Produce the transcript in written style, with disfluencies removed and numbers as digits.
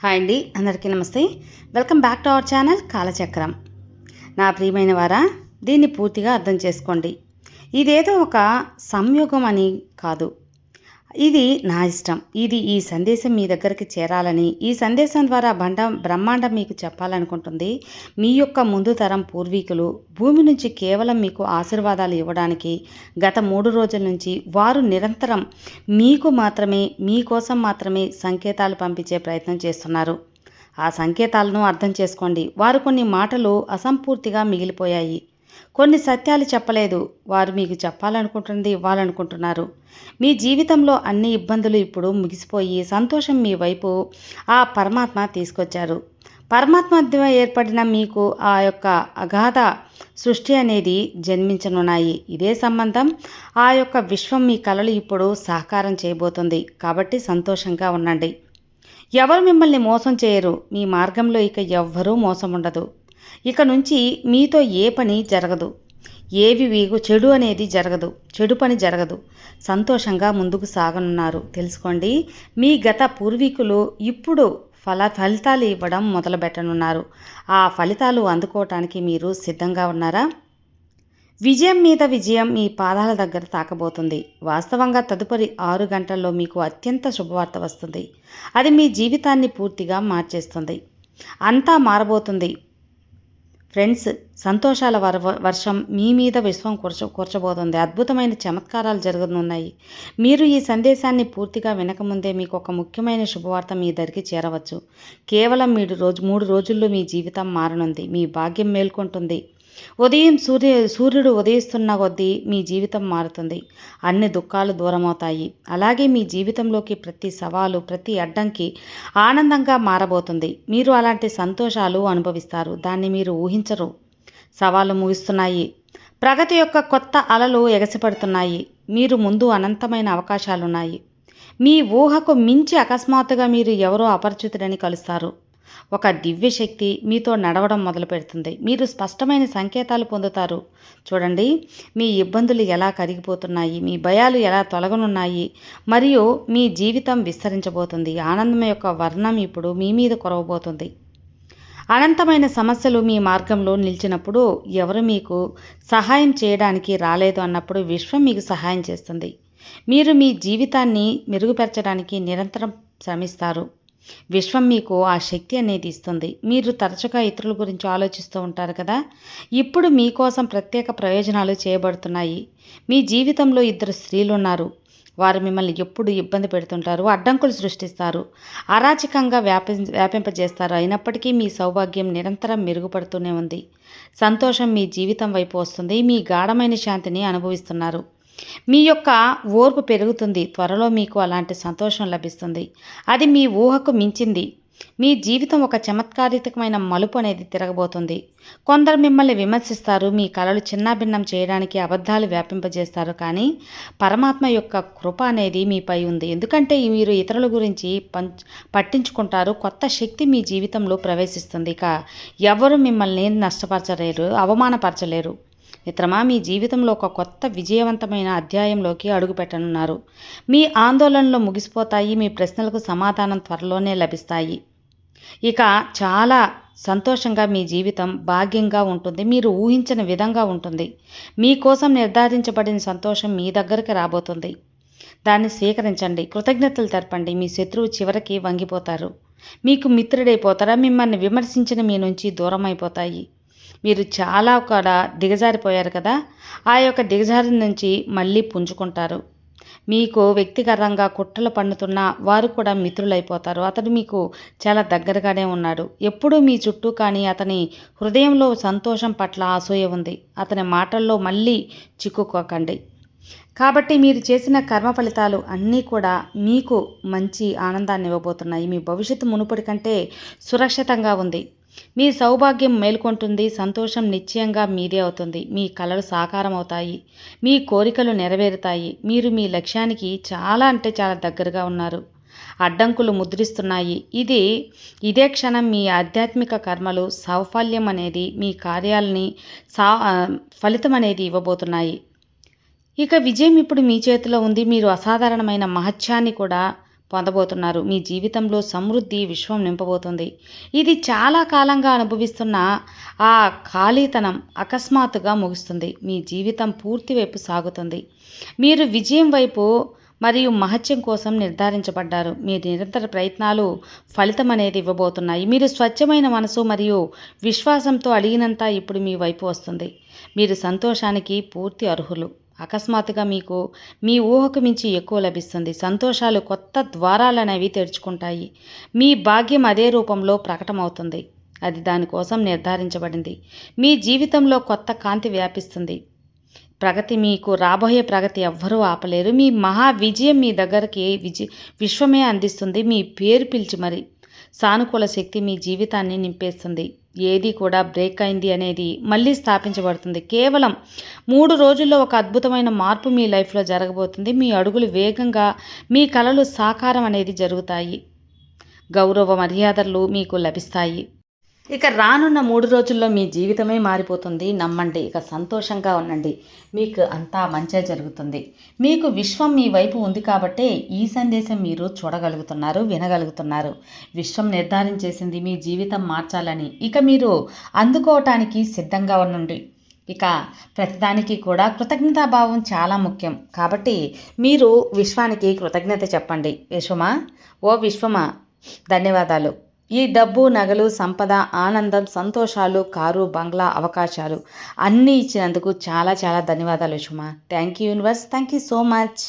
Hi అండి, అందరికీ నమస్తే. Welcome back to our channel Kalachakram. నా ప్రియమైన వారా, దీన్ని పూర్తిగా అర్థం చేసుకోండి. ఇదేదో ఒక సంయోగం అని కాదు, ఇది నా ఇష్టం. ఈ సందేశం మీ దగ్గరికి చేరాలని, ఈ సందేశం ద్వారా బ్రహ్మాండం మీకు చెప్పాలనుకుంటుంది. మీ యొక్క ముందు తరం పూర్వీకులు భూమి నుంచి కేవలం మీకు ఆశీర్వాదాలు ఇవ్వడానికి గత 3 రోజుల నుంచి వారు నిరంతరం మీకు మాత్రమే, మీకోసం మాత్రమే సంకేతాలు పంపించే ప్రయత్నం చేస్తున్నారు. ఆ సంకేతాలను అర్థం చేసుకోండి. వారు కొన్ని మాటలు అసంపూర్తిగా మిగిలిపోయాయి. కొన్ని సత్యాలు చెప్పలేదు. వారు మీకు చెప్పాలనుకుంటున్నది ఇవ్వాలనుకుంటున్నారు. మీ జీవితంలో అన్ని ఇబ్బందులు ఇప్పుడు ముగిసిపోయి సంతోషం మీ వైపు ఆ పరమాత్మ తీసుకొచ్చారు. పరమాత్మ మధ్య ఏర్పడిన మీకు ఆ యొక్క అగాధ సృష్టి అనేది జన్మించనున్నాయి. ఇదే సంబంధం, ఆ యొక్క విశ్వం మీ కలలు ఇప్పుడు సాకారం చేయబోతుంది. కాబట్టి సంతోషంగా ఉండండి. ఎవరు మిమ్మల్ని మోసం చేయరు. మీ మార్గంలో ఇక ఎవ్వరూ మోసం ఉండదు. ఇక నుంచి మీతో ఏ పని జరగదు. చెడు అనేది జరగదు. చెడు పని జరగదు. సంతోషంగా ముందుకు సాగనున్నారు. తెలుసుకోండి, మీ గత పూర్వీకులు ఇప్పుడు ఫలితాలు ఇవ్వడం మొదలుపెట్టనున్నారు. ఆ ఫలితాలు అందుకోవటానికి మీరు సిద్ధంగా ఉన్నారా? విజయం మీద విజయం మీ పాదాల దగ్గర తాకబోతుంది. వాస్తవంగా తదుపరి 6 గంటల్లో మీకు అత్యంత శుభవార్త వస్తుంది. అది మీ జీవితాన్ని పూర్తిగా మార్చేస్తుంది. అంతా మారబోతుంది. ఫ్రెండ్స్, సంతోషాల వర్షం మీ మీద విశ్వం కూర్చబోతుంది. అద్భుతమైన చమత్కారాలు జరగనున్నాయి. మీరు ఈ సందేశాన్ని పూర్తిగా వినకముందే మీకు ఒక ముఖ్యమైన శుభవార్త మీ దగ్గరికి చేరవచ్చు. కేవలం 3 రోజుల్లో మీ జీవితం మారనుంది. మీ భాగ్యం మేల్కొంటుంది. సూర్యుడు ఉదయిస్తున్న కొద్దీ మీ జీవితం మారుతుంది. అన్ని దుఃఖాలు దూరమవుతాయి. అలాగే మీ జీవితంలోకి ప్రతి సవాలు, ప్రతి అడ్డంకి ఆనందంగా మారబోతుంది. మీరు అలాంటి సంతోషాలు అనుభవిస్తారు. దాన్ని మీరు ఊహించరు. సవాలు ముగుస్తున్నాయి. ప్రగతి యొక్క కొత్త అలలు ఎగసిపడుతున్నాయి. మీరు ముందు అనంతమైన అవకాశాలున్నాయి. మీ ఊహకు మించి అకస్మాత్తుగా మీరు ఎవరో అపరిచితుడని కలుస్తారు. ఒక దివ్య శక్తి మీతో నడవడం మొదలు పెడుతుంది. మీరు స్పష్టమైన సంకేతాలు పొందుతారు. చూడండి, మీ ఇబ్బందులు ఎలా కరిగిపోతున్నాయి, మీ భయాలు ఎలా తొలగనున్నాయి, మరియు మీ జీవితం విస్తరించబోతుంది. ఆనందం యొక్క వర్ణం ఇప్పుడు మీ మీద కురవబోతుంది. అనంతమైన సమస్యలు మీ మార్గంలో నిలిచినప్పుడు, ఎవరు మీకు సహాయం చేయడానికి రాలేదు అన్నప్పుడు విశ్వం మీకు సహాయం చేస్తుంది. మీరు మీ జీవితాన్ని మెరుగుపరచడానికి నిరంతరం శ్రమిస్తారు. విశ్వం మీకు ఆ శక్తి అనేది ఇస్తుంది. మీరు తరచుగా ఇతరుల గురించి ఆలోచిస్తూ ఉంటారు కదా. ఇప్పుడు మీకోసం ప్రత్యేక ప్రయోజనాలు చేయబడుతున్నాయి. మీ జీవితంలో 2 స్త్రీలు ఉన్నారు. వారు మిమ్మల్ని ఎప్పుడు ఇబ్బంది పెడుతుంటారు, అడ్డంకులు సృష్టిస్తారు, అరాచకంగా వ్యాపింపజేస్తారు. అయినప్పటికీ మీ సౌభాగ్యం నిరంతరం మెరుగుపడుతూనే ఉంది. సంతోషం మీ జీవితం వైపు వస్తుంది. మీ గాఢమైన శాంతిని అనుభవిస్తున్నారు. మీ యొక్క ఓర్పు పెరుగుతుంది. త్వరలో మీకు అలాంటి సంతోషం లభిస్తుంది. అది మీ ఊహకు మించింది. మీ జీవితం ఒక చమత్కారితమైన మలుపు అనేది తిరగబోతుంది. కొందరు మిమ్మల్ని విమర్శిస్తారు. మీ కలలు చిన్నాభిన్నం చేయడానికి అబద్ధాలు వ్యాపింపజేస్తారు. కానీ పరమాత్మ యొక్క కృప అనేది మీపై ఉంది. ఎందుకంటే మీరు ఇతరుల గురించి పట్టించుకుంటారు. కొత్త శక్తి మీ జీవితంలో ప్రవేశిస్తుంది. ఇక ఎవరు మిమ్మల్ని నష్టపరచలేరు, అవమానపరచలేరు. మిత్రమా, మీ జీవితంలో ఒక కొత్త విజయవంతమైన అధ్యాయంలోకి అడుగుపెట్టనున్నారు. మీ ఆందోళనలు ముగిసిపోతాయి. మీ ప్రశ్నలకు సమాధానం త్వరలోనే లభిస్తాయి. ఇక చాలా సంతోషంగా మీ జీవితం భాగ్యంగా ఉంటుంది. మీరు ఊహించిన విధంగా ఉంటుంది. మీకోసం నిర్ధారించబడిన సంతోషం మీ దగ్గరికి రాబోతుంది. దాన్ని స్వీకరించండి. కృతజ్ఞతలు తెలపండి. మీ శత్రువు చివరికి వంగిపోతారు. మీకు మిత్రుడైపోతారా. మిమ్మల్ని విమర్శించిన మీ నుంచి దూరం అయిపోతాయి. మీరు చాలా కూడా దిగజారిపోయారు కదా. ఆ యొక్క దిగజారి నుంచి మళ్ళీ పుంజుకుంటారు. మీకు వ్యక్తిగతంగా కుట్రలు పన్నుతున్న వారు కూడా మిత్రులైపోతారు. అతడు మీకు చాలా దగ్గరగానే ఉన్నాడు. ఎప్పుడూ మీ చుట్టూ, కానీ అతని హృదయంలో సంతోషం పట్ల అసూయ ఉంది. అతని మాటల్లో మళ్ళీ చిక్కుకోకండి. కాబట్టి మీరు చేసిన కర్మ ఫలితాలు అన్నీ కూడా మీకు మంచి ఆనందాన్ని ఇవ్వబోతున్నాయి. మీ భవిష్యత్తు మునుపటి కంటే సురక్షితంగా ఉంది. మీ సౌభాగ్యం మేల్కొంటుంది. సంతోషం నిశ్చయంగా మీదే అవుతుంది. మీ కలలు సాకారం అవుతాయి. మీ కోరికలు నెరవేరుతాయి. మీరు మీ లక్ష్యానికి చాలా చాలా దగ్గరగా ఉన్నారు. అడ్డంకులు ముద్రిస్తున్నాయి. ఇదే క్షణం మీ ఆధ్యాత్మిక కర్మలు సౌఫల్యం అనేది, మీ కార్యాలని ఫలితం అనేది ఇవ్వబోతున్నాయి. ఇక విజయం ఇప్పుడు మీ చేతిలో ఉంది. మీరు అసాధారణమైన మహత్యాన్ని కూడా పొందబోతున్నారు. మీ జీవితంలో సమృద్ధి విశ్వం నింపబోతుంది. ఇది చాలా కాలంగా అనుభవిస్తున్న ఆ ఖాళీతనం అకస్మాత్తుగా ముగుస్తుంది. మీ జీవితం పూర్తి వైపు సాగుతుంది. మీరు విజయం వైపు మరియు మహత్యం కోసం నిర్ధారించబడ్డారు. మీ నిరంతర ప్రయత్నాలు ఫలితం అనేది ఇవ్వబోతున్నాయి. మీరు స్వచ్ఛమైన మనసు మరియు విశ్వాసంతో అడిగినంత ఇప్పుడు మీ వైపు వస్తుంది. మీరు సంతోషానికి పూర్తి అర్హులు. అకస్మాత్తుగా మీకు మీ ఊహకు మించి ఎక్కువ లభిస్తుంది. సంతోషాలు కొత్త ద్వారాలనేవి తెరుచుకుంటాయి. మీ భాగ్యం అదే రూపంలో ప్రకటమవుతుంది. అది దానికోసం నిర్ధారించబడింది. మీ జీవితంలో కొత్త కాంతి వ్యాపిస్తుంది. ప్రగతి మీకు రాబోయే ప్రగతి ఎవ్వరూ ఆపలేరు. మీ మహా విజయం మీ దగ్గరికి విశ్వమే అందిస్తుంది. మీ పేరు పిలిచి మరి సానుకూల శక్తి మీ జీవితాన్ని నింపేస్తుంది. ఏది కూడా బ్రేక్ అయింది అనేది మళ్ళీ స్థాపించబడుతుంది. కేవలం 3 రోజుల్లో ఒక అద్భుతమైన మార్పు మీ లైఫ్లో జరగబోతుంది. మీ అడుగులు వేగంగా, మీ కలలు సాకారం అనేది జరుగుతాయి. గౌరవ మర్యాదలు మీకు లభిస్తాయి. ఇక రానున్న 3 రోజుల్లో మీ జీవితమే మారిపోతుంది. నమ్మండి. ఇక సంతోషంగా ఉండండి. మీకు అంతా మంచే జరుగుతుంది. మీకు విశ్వం మీ వైపు ఉంది కాబట్టే ఈ సందేశం మీరు చూడగలుగుతున్నారు, వినగలుగుతున్నారు. విశ్వం నిర్ధారించేసింది మీ జీవితం మార్చాలని. ఇక మీరు అందుకోవటానికి సిద్ధంగా ఉండండి. ఇక ప్రతిదానికి కూడా కృతజ్ఞతాభావం చాలా ముఖ్యం. కాబట్టి మీరు విశ్వానికి కృతజ్ఞత చెప్పండి. విశ్వమా, ఓ విశ్వమా, ధన్యవాదాలు. ఈ డబ్బు, నగలు, సంపద, ఆనందం, సంతోషాలు, కారు, బంగ్లా, అవకాశాలు అన్నీ ఇచ్చినందుకు చాలా చాలా ధన్యవాదాలు విశ్వమా. Thank you universe. Thank you so much.